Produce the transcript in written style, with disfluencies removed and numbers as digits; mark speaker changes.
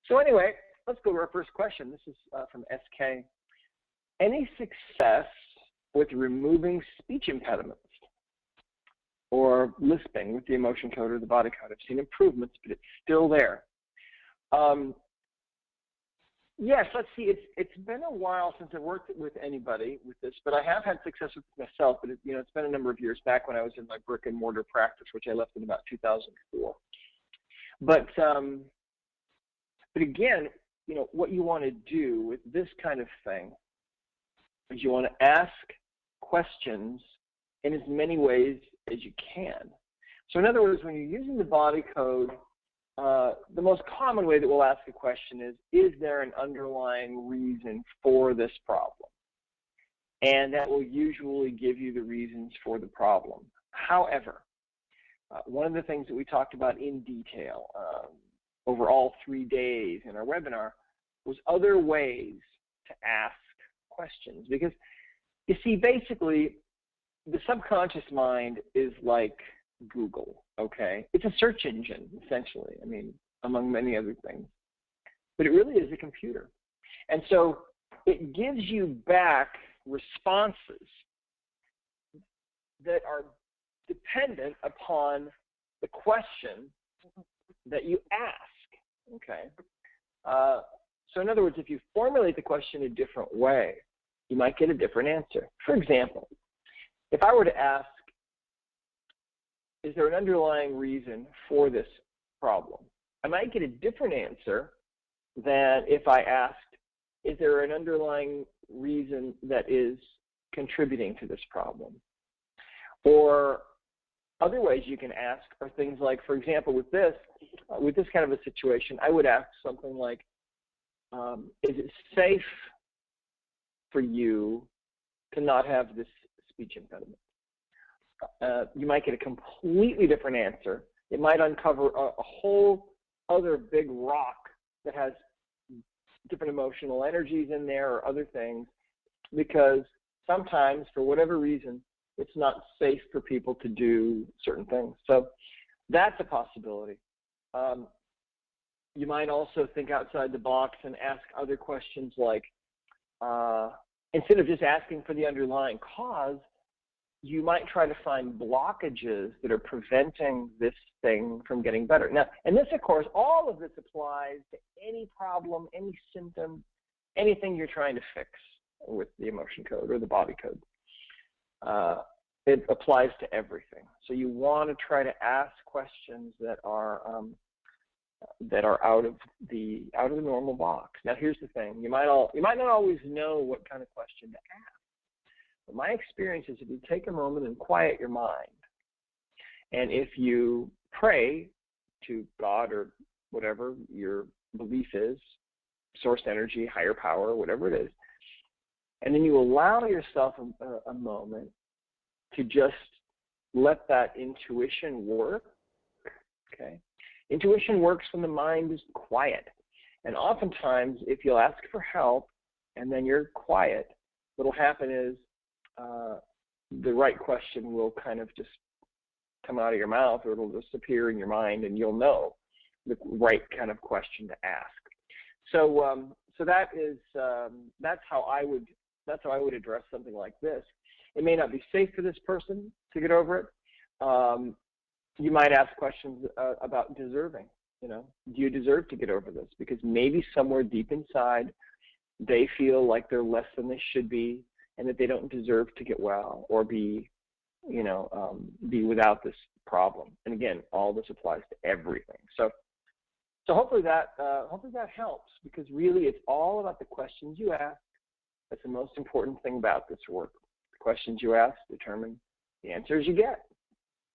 Speaker 1: So anyway, let's go to our first question. This is from SK. Any success with removing speech impediments or lisping with the emotion code or the body code? I've seen improvements, but it's still there. Yes, let's see. It's been a while since I've worked with anybody with this, but I have had success with it myself. But it's been a number of years back when I was in my brick and mortar practice, which I left in about 2004. But again, what you want to do with this kind of thing is you want to ask questions in as many ways as you can. So in other words, when you're using the body code, the most common way that we'll ask a question is there an underlying reason for this problem? And that will usually give you the reasons for the problem. However, one of the things that we talked about in detail over all 3 days in our webinar was other ways to ask questions. Because, you see, basically, the subconscious mind is like Google, okay? It's a search engine, essentially, among many other things. But it really is a computer. And so it gives you back responses that are dependent upon the question that you ask, okay? So in other words, if you formulate the question a different way, you might get a different answer. For example, if I were to ask, is there an underlying reason for this problem? I might get a different answer than if I asked, is there an underlying reason that is contributing to this problem? Or other ways you can ask are things like, for example, with this kind of a situation, I would ask something like, is it safe for you to not have this speech impediment? You might get a completely different answer. It might uncover a whole other big rock that has different emotional energies in there or other things, because sometimes, for whatever reason, it's not safe for people to do certain things. So that's a possibility. You might also think outside the box and ask other questions like, instead of just asking for the underlying cause, you might try to find blockages that are preventing this thing from getting better. Now, and this, of course, all of this applies to any problem, any symptom, anything you're trying to fix with the emotion code or the body code. It applies to everything. So you want to try to ask questions that are out of the normal box. Now, here's the thing: you might not always know what kind of question to ask. But my experience is if you take a moment and quiet your mind, and if you pray to God or whatever your belief is, source energy, higher power, whatever it is, and then you allow yourself a moment to just let that intuition work, okay? Intuition works when the mind is quiet. And oftentimes, if you'll ask for help and then you're quiet, what'll happen is the right question will kind of just come out of your mouth, or it'll just appear in your mind, and you'll know the right kind of question to ask. So, that's how I would address something like this. It may not be safe for this person to get over it. You might ask questions about deserving. Do you deserve to get over this? Because maybe somewhere deep inside, they feel like they're less than they should be, and that they don't deserve to get well or be without this problem. And again, all this applies to everything. So hopefully that helps, because really it's all about the questions you ask. That's the most important thing about this work. The questions you ask determine the answers you get.